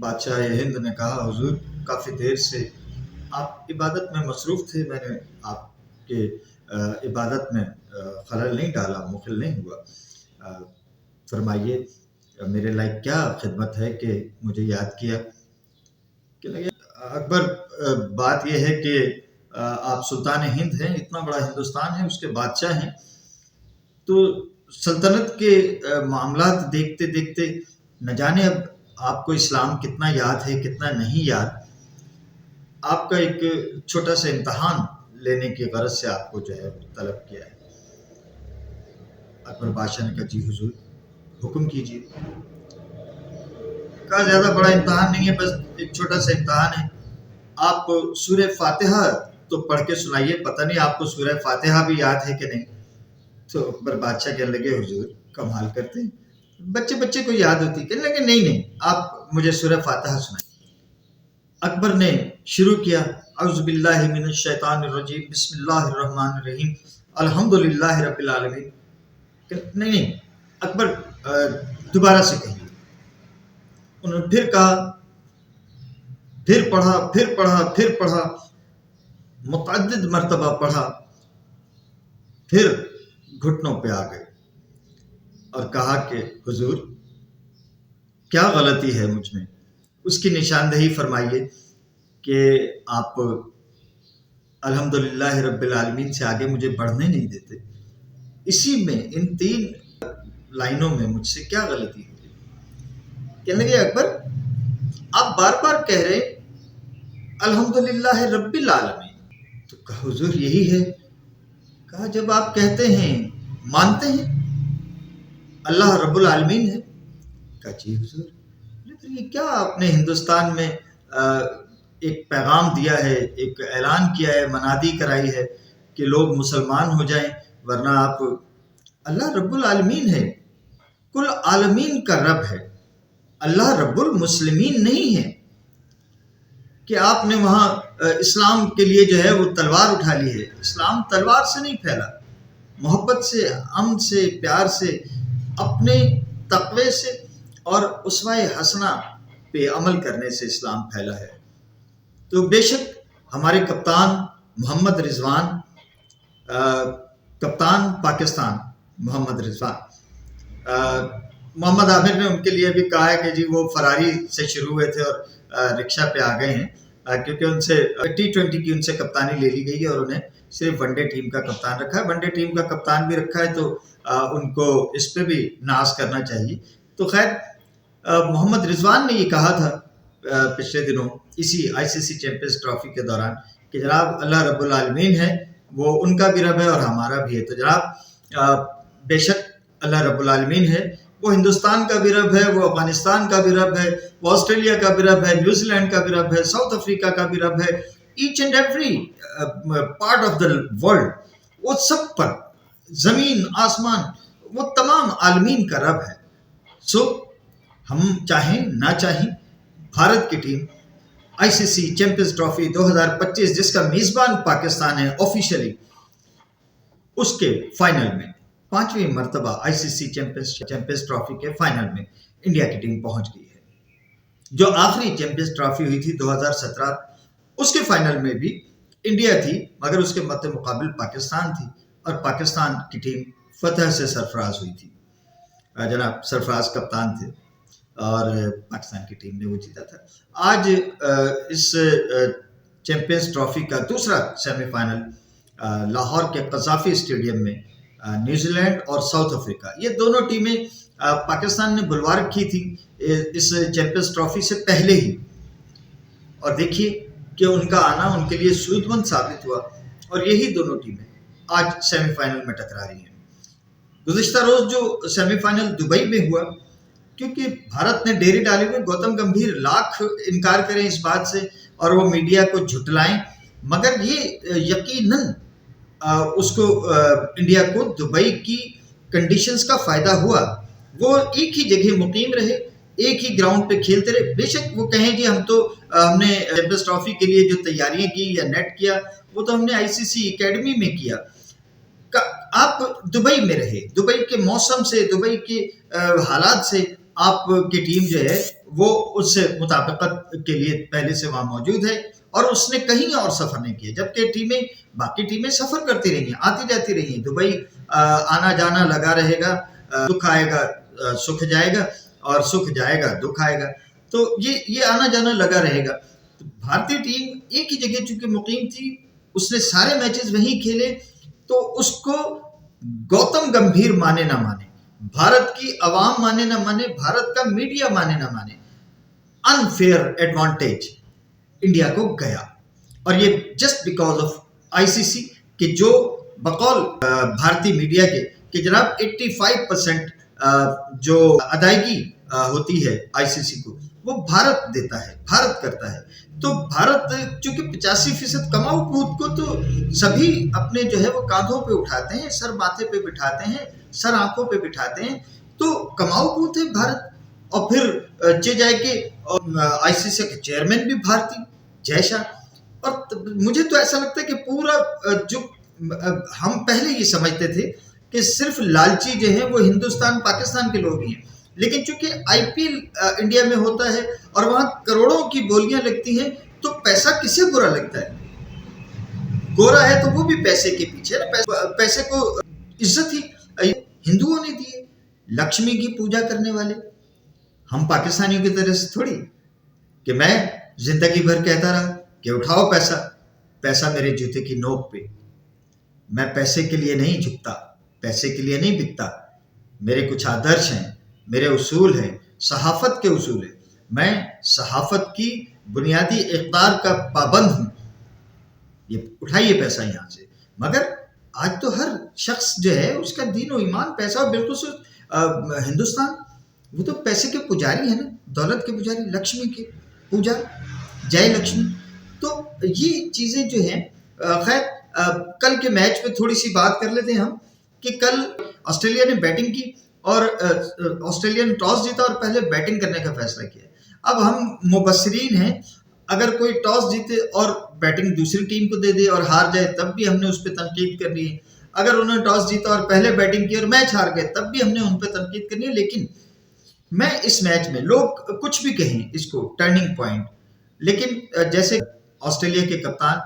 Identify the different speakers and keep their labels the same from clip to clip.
Speaker 1: بادشاہ ہند نے کہا حضور کافی دیر سے آپ عبادت میں مصروف تھے، میں نے آپ کے عبادت میں خلل نہیں ڈالا، مخل نہیں ہوا، فرمائیے میرے لائق کیا خدمت ہے کہ مجھے یاد کیا؟ کہ لگے اکبر بات یہ ہے کہ آپ سلطان ہند ہیں، اتنا بڑا ہندوستان ہے، اس کے بادشاہ ہیں، تو سلطنت کے معاملات دیکھتے دیکھتے نہ جانے اب آپ کو اسلام کتنا یاد ہے کتنا نہیں یاد، آپ کا ایک چھوٹا سا امتحان لینے کی غرض سے آپ کو جو ہے طلب کیا ہے۔ اکبر بادشاہ نے کہا جی حضور حکم کیجیے۔ کہا زیادہ بڑا امتحان نہیں ہے، بس ایک چھوٹا سا امتحان ہے، آپ سورہ فاتحہ تو پڑھ کے سنائیے، پتہ نہیں آپ کو سورہ فاتحہ بھی یاد ہے کہ نہیں۔ تو اکبر بادشاہ کہنے لگے حضور کمال کرتے ہیں، بچے بچے کو یاد ہوتی، کہنے لگے نہیں آپ مجھے سورہ فاتحہ سنائیں۔ اکبر نے شروع کیا اعوذ باللہ من الشیطان الرجیم بسم اللہ الرحمن الرحیم الحمدللہ رب العالمین۔ نہیں اکبر دوبارہ سے کہیے۔ انہوں نے پھر کہا، پھر پڑھا، متعدد مرتبہ پڑھا، پھر گھٹنوں پہ آ گئے اور کہا کہ حضور کیا غلطی ہے مجھ میں، اس کی نشاندہی فرمائیے کہ آپ الحمدللہ رب العالمین سے آگے مجھے بڑھنے نہیں دیتے، اسی میں ان 3 لائنوں میں مجھ سے کیا غلطی ہوئی؟ کہنے لگے اکبر آپ بار بار کہہ رہے الحمدللہ رب العالمین، تو کہا حضور یہی ہے۔ کہا جب آپ کہتے ہیں مانتے ہیں اللہ رب العالمین ہے؟ کہا جی حضور، لیکن یہ کیا آپ نے ہندوستان میں ایک پیغام دیا ہے، ایک اعلان کیا ہے، منادی کرائی ہے کہ لوگ مسلمان ہو جائیں، ورنہ آپ اللہ رب العالمین ہے، کل عالمین کا رب ہے، اللہ رب المسلمین نہیں ہے کہ آپ نے وہاں اسلام کے لیے جو ہے وہ تلوار اٹھا لی ہے۔ اسلام تلوار سے نہیں پھیلا، محبت سے، امن سے، پیار سے، اپنے تقوی سے اور اسوہ حسنہ پہ عمل کرنے سے اسلام پھیلا ہے۔ تو بے شک ہمارے کپتان محمد رضوان، کپتان پاکستان محمد رضوان، محمد عامر نے ان کے لیے بھی کہا ہے کہ جی وہ فراری سے شروع ہوئے تھے اور رکشہ پہ آ گئے ہیں، کیونکہ ان سے T20 کی ان سے کپتانی لے لی گئی ہے اور انہیں صرف ون ڈے ٹیم کا کپتان رکھا ہے۔ ون ڈے ٹیم کا کپتان بھی رکھا ہے تو ان کو اس پہ بھی ناز کرنا چاہیے۔ تو خیر محمد رضوان نے یہ کہا تھا پچھلے دنوں اسی ICC چیمپئنز ٹرافی کے دوران کہ جناب اللہ رب العالمین ہے، وہ ان کا بھی رب ہے اور ہمارا بھی ہے۔ تو جناب بے شک اللہ رب العالمین ہے، وہ ہندوستان کا بھی رب ہے، وہ افغانستان کا بھی رب ہے، وہ آسٹریلیا کا بھی رب ہے، نیوزی لینڈ کا بھی رب ہے، ساؤتھ افریقہ کا بھی رب ہے، each and every part of the world, وہ سب پر زمین آسمان وہ تمام عالمین کا رب ہے۔ سو ہم چاہیں نہ چاہیں بھارت کی ٹیم ICC چیمپئنز ٹرافی 2025 جس کا میزبان پاکستان ہے آفیشلی، اس کے فائنل میں 5ویں مرتبہ ICC چیمپئنز ٹرافی کے فائنل میں انڈیا کی ٹیم پہنچ گئی ہے۔ جو آخری چیمپئنز ٹرافی ہوئی تھی 2017، اس کے فائنل میں بھی انڈیا تھی مگر اس کے مد مقابل پاکستان تھی اور پاکستان کی ٹیم فتح سے سرفراز ہوئی تھی، جناب سرفراز کپتان تھے اور پاکستان کی ٹیم نے وہ جیتا تھا۔ آج اس چیمپئنز ٹرافی کا دوسرا سیمی فائنل لاہور کے قذافی اسٹیڈیم میں نیوزی لینڈ اور ساؤتھ افریقہ، یہ دونوں ٹیمیں پاکستان نے بلوا رکھی تھی اس چیمپئنز ٹرافی سے پہلے ہی، اور دیکھیے کہ ان کا آنا ان کے لیے سود مند ثابت ہوا اور یہی دونوں ٹیمیں آج سیمی فائنل میں ٹکرا رہی ہیں۔ گزشتہ روز جو سیمی فائنل دبئی میں ہوا، کیونکہ بھارت نے ڈیری ڈالی ہوئی، گوتم گمبھیر لاکھ انکار کریں اس بات سے اور وہ میڈیا کو جھٹلائیں، مگر یہ یقیناً اس کو انڈیا کو دبئی کی کنڈیشنز کا فائدہ ہوا۔ وہ ایک ہی جگہ مقیم رہے، ایک ہی گراؤنڈ پہ کھیلتے رہے۔ بے شک وہ کہیں کہ ہم نے چیمپئنز ٹرافی کے لیے جو تیاریاں کی یا نیٹ کیا وہ تو ہم نے ICC اکیڈمی میں کیا۔ آپ دبئی میں رہے، دبئی کے موسم سے، دبئی کے حالات سے آپ کی ٹیم جو ہے وہ اس سے مطابقت کے لیے پہلے سے وہاں موجود ہے اور اس نے کہیں اور سفر نہیں کیا، جبکہ باقی ٹیمیں سفر کرتی رہی ہیں، آتی جاتی رہی ہیں، دبئی آنا جانا لگا رہے گا، دکھ آئے گا سکھ جائے گا اور سکھ جائے گا دکھ آئے گا، تو یہ آنا جانا لگا رہے گا۔ بھارتی ٹیم ایک ہی جگہ چونکہ مقیم تھی، اس نے سارے میچز وہیں کھیلے، تو اس کو گوتم گمبھیر مانے نہ مانے، بھارت کی عوام مانے نہ مانے، بھارت کا میڈیا مانے نہ مانے، انفیئر ایڈوانٹیج انڈیا کو گیا، اور یہ جسٹ بیکاز آف آئی سی سی کہ جو بقول بھارتی میڈیا کے کہ جناب 85% جو ادائیگی ہوتی ہے آئی سی سی کو وہ بھارت دیتا ہے، بھارت کرتا ہے، تو بھارت چونکہ 85% کماؤ کود کو تو سبھی اپنے جو ہے وہ کاندھوں پہ اٹھاتے ہیں، سر ماتھے پہ بٹھاتے ہیں، سر آنکھوں پہ بٹھاتے ہیں، تو کماؤ کود ہے بھارت۔ اور پھر جائے کہ آئی سی سی کے چیئرمین بھی بھارتی جے شاہ، اور مجھے تو ایسا لگتا ہے کہ پورا جو ہم پہلے یہ سمجھتے تھے کہ صرف لالچی جو ہیں وہ ہندوستان پاکستان کے لوگ ہی ہیں، لیکن چونکہ آئی پی ایل انڈیا میں ہوتا ہے اور وہاں کروڑوں کی بولیاں لگتی ہیں، تو پیسہ کسے برا لگتا ہے؟ گورا ہے تو وہ بھی پیسے کے پیچھے نا، پیسے کو عزت ہی ہندوؤں نے دی ہے، لکشمی کی پوجا کرنے والے ہم پاکستانیوں کی طرح سے تھوڑی کہ میں زندگی بھر کہتا رہا کہ اٹھاؤ پیسہ، پیسہ میرے جوتے کی نوک پہ، میں پیسے کے لیے نہیں جھکتا، پیسے کے لیے نہیں بکتا، میرے کچھ آدرش ہیں، میرے اصول ہیں، صحافت کے اصول ہیں، میں صحافت کی بنیادی اقدار کا پابند ہوں، یہ اٹھائیے پیسہ یہاں سے۔ مگر آج تو ہر شخص جو ہے اس کا دین و ایمان پیسہ، اور بالخصوص ہندوستان وہ تو پیسے کے پجاری ہیں نا، دولت کے پجاری، لکشمی کے پوجا، جے لکشمی۔ تو یہ چیزیں جو ہیں، خیر کل کے میچ پہ تھوڑی سی بات کر لیتے ہیں ہم، کہ کل آسٹریلیا نے بیٹنگ کی اور آسٹریلیا نے ٹاس جیتا اور پہلے بیٹنگ کرنے کا فیصلہ کیا۔ اب ہم مبصرین ہیں، اگر کوئی ٹاس جیتے اور بیٹنگ دوسری ٹیم کو دے دے اور ہار جائے تب بھی ہم نے اس پہ تنقید کرنی ہے، اگر انہوں نے ٹاس جیتا اور پہلے بیٹنگ کی اور میچ ہار گئے تب بھی ہم نے ان پہ تنقید کرنی ہے۔ لیکن میں اس میچ میں، لوگ کچھ بھی کہیں اس کو ٹرننگ پوائنٹ، لیکن جیسے آسٹریلیا کے کپتان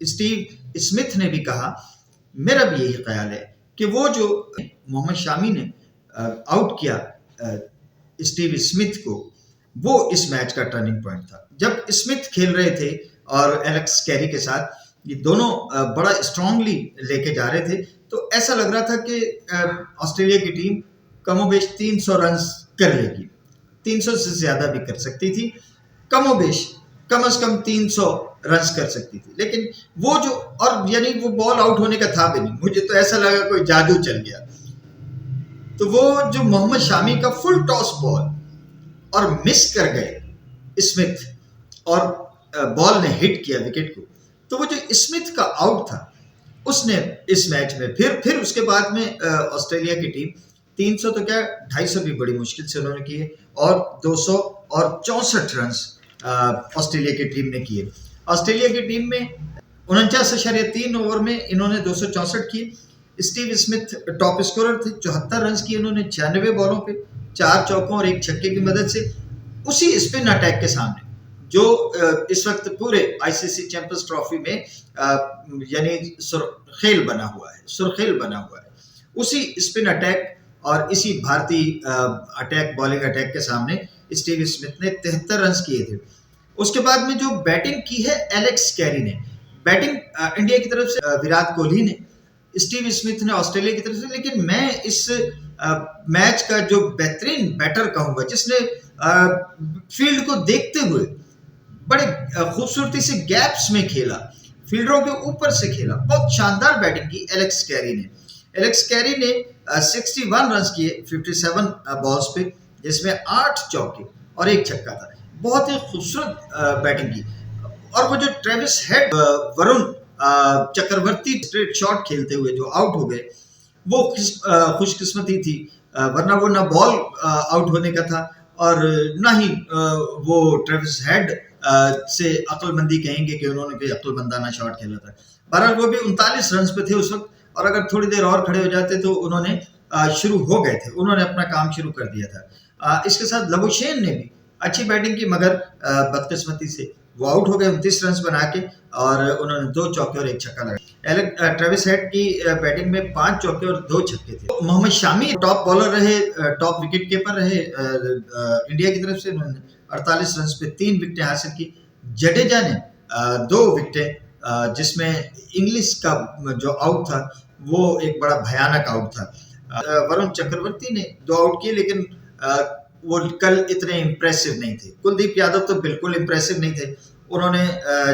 Speaker 1: اسٹیو اسمتھ نے بھی کہا، میرا بھی یہی خیال ہے کہ وہ جو محمد شامی نے آؤٹ کیا اسٹیو اسمتھ کو، وہ اس میچ کا ٹرننگ پوائنٹ تھا۔ جب اسمتھ کھیل رہے تھے اور ایلیکس کیری کے ساتھ، یہ دونوں بڑا اسٹرانگلی لے کے جا رہے تھے، تو ایسا لگ رہا تھا کہ آسٹریلیا کی ٹیم کم و بیش 300 رنز کر لے گی، 300 سے زیادہ بھی کر سکتی تھی، کم و بیش کم از کم 300 رنز کر سکتی تھی، لیکن وہ جو، اور یعنی وہ بال آؤٹ ہونے کا تھا بھی نہیں، مجھے تو ایسا لگا کوئی جادو چل گیا۔ تو وہ جو محمد شامی کا فل ٹاس بال اور مس کر گئے اسمتھ، اور بال نے ہٹ کیا وکٹ کو، تو وہ جو اسمتھ کا آؤٹ تھا اس نے اس میچ میں پھر اس کے بعد میں آسٹریلیا کی ٹیم 300 تو کیا 250 بھی بڑی مشکل سے انہوں نے کیے، اور 264 رنز آسٹریلیا کی ٹیم نے کیے۔ آسٹریلیا کی ٹیم میں 49.3 اوور میں انہوں نے 264 کیے۔ اسٹیو اسمتھ ٹاپ اسکورر تھے، 74 رنز کیے انہوں نے 96 بالوں پہ، 4 چوکوں اور 1 چھکے کی مدد سے، اسی اسپن اٹیک کے سامنے جو اس وقت پورے آئی سی سی چیمپئنز ٹرافی میں یعنی سرخیل بنا ہوا ہے، اسی اسپن اٹیک اور اسی بھارتی اٹیک، بالنگ اٹیک کے سامنے اسٹیو اسمتھ نے 73 رنز کیے تھے۔ اس کے بعد میں جو بیٹنگ کی ہے ایلیکس کیری نے، بیٹنگ انڈیا کی طرف سے وراٹ کوہلی نے، اسٹیو اسمتھ نے آسٹریلیا کی طرف سے، لیکن میں اس میچ کا جو بہترین بیٹر کہوں گا جس نے فیلڈ کو دیکھتے ہوئے بڑے خوبصورتی سے گیپس میں کھیلا، فیلڈروں کے اوپر سے کھیلا، بہت شاندار بیٹنگ کی ایلیکس کیری نے۔ ایلیکس کیری نے 61 رنز کیے 57 بالز پہ، جس میں 8 چوکے اور 1 چھکا تھا، بہت ہی خوبصورت بیٹنگ کی۔ اور وہ جو ٹریوس ہیڈ ورن چکرورتی اسٹریٹ شاٹ کھیلتے ہوئے جو آؤٹ ہو گئے، وہ خوش قسمتی تھی، ورنہ وہ نہ بال آؤٹ ہونے کا تھا اور نہ ہی وہ ٹریوس ہیڈ سے عقل مندی کہیں گے کہ انہوں نے کوئی عقل مندانہ شاٹ کھیلا تھا۔ بہرحال وہ بھی 39 رنز پہ تھے اس وقت، اور اگر تھوڑی دیر اور کھڑے ہو جاتے تو انہوں نے شروع ہو گئے تھے، انہوں نے اپنا کام شروع کر دیا تھا۔ اس کے ساتھ لبوشین نے بھی اچھی بیٹنگ کی، مگر بدقسمتی سے وہ آؤٹ ہو گئے 29 رنز بنا کے، اور انہوں نے 2 چوکے اور 1 چھکا لگایا۔ ٹریوس ہیڈ کی بیٹنگ میں 5 چوکے اور 2 چھکے تھے۔ محمد شامی ٹاپ بالر رہے، ٹاپ وکٹ کیپر رہے انڈیا کی طرف سے، انہوں نے 48 رنز پہ 3 وکٹیں حاصل کی۔ جڈیجا نے 2 وکٹیں، جس میں انگلش کا جو آؤٹ تھا وہ ایک بڑا بھیانک آؤٹ تھا۔ ورن چکرورتی نے 2 آؤٹ کیے، لیکن وہ کل اتنے امپریسو نہیں تھے۔ کلدیپ یادو تو بالکل امپریسو نہیں تھے، انہوں نے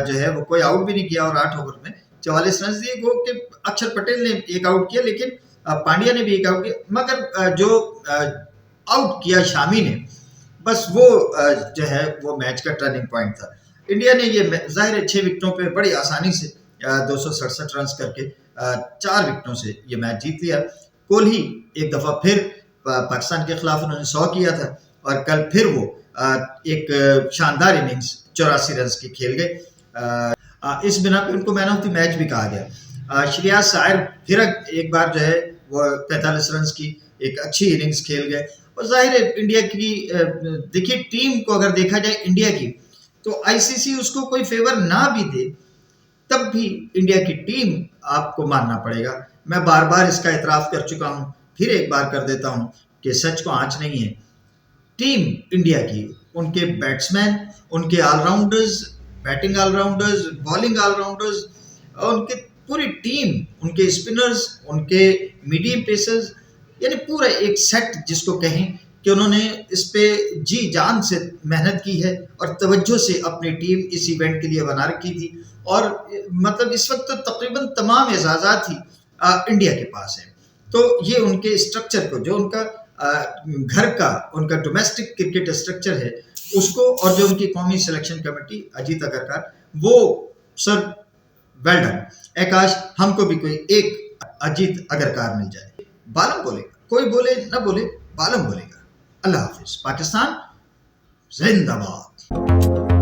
Speaker 1: جو ہے وہ کوئی آؤٹ بھی نہیں کیا اور 8 اوور میں 44 رنز دیے۔ گو کہ اکشر پٹیل نے 1 آؤٹ کیا، لیکن پانڈیا نے بھی 1 آؤٹ کیا، مگر جو آؤٹ کیا شامی نے، بس وہ جو ہے وہ میچ کا ٹرننگ پوائنٹ تھا۔ انڈیا نے یہ ظاہر ہے 6 وکٹوں پہ بڑی آسانی سے 267 رنز کر کے 4 وکٹوں سے یہ میچ جیت لیا۔ کوہلی ایک دفعہ پھر پاکستان کے خلاف انہوں نے 100 کیا تھا، اور کل پھر وہ ایک شاندار اننگز 84 رنز کی کھیل گئے۔ اس بنا پہ ان کو مین آف دی میچ بھی کہا گیا۔ شریاس ایئر پھر ایک بار جو ہے وہ 45 رنز کی ایک اچھی اننگز کھیل گئے۔ اور ظاہر ہے انڈیا کی دیکھیے ٹیم کو اگر دیکھا جائے انڈیا کی، تو آئی سی سی اس کو کوئی فیور نہ بھی دے تب بھی انڈیا کی ٹیم آپ کو ماننا پڑے گا۔ میں بار بار اس کا اعتراف کر چکا ہوں، پھر ایک بار کر دیتا ہوں کہ سچ کو آنچ نہیں ہے۔ ٹیم انڈیا کی، ان کے بیٹسمین، ان کے آل راؤنڈرز، بیٹنگ آل راؤنڈرز، بالنگ آل راؤنڈرز، اور ان کی پوری ٹیم، ان کے اسپنرز، ان کے میڈیم پیسرز، یعنی پورا ایک سیٹ جس کو کہیں کہ انہوں نے اس پہ جی جان سے محنت کی ہے اور توجہ سے اپنی ٹیم اس ایونٹ کے لیے بنا رکھی تھی۔ اور مطلب اس وقت تقریباً تمام اعزازات ہی انڈیا کے پاس ہیں۔ تو یہ ان کے اسٹرکچر کو، جو ان کا گھر کا، ان کا ڈومیسٹک کرکٹ اسٹرکچر ہے، اس کو، اور جو ان کی قومی سلیکشن کمیٹی اجیت اگرکار، وہ سر ویل ڈن۔ اے کاش ہم کو بھی کوئی ایک اجیت اگرکار مل جائے۔ بالم بولے گا، کوئی بولے نہ بولے، بالم بولے گا۔ اللہ حافظ۔ پاکستان زندہ باد۔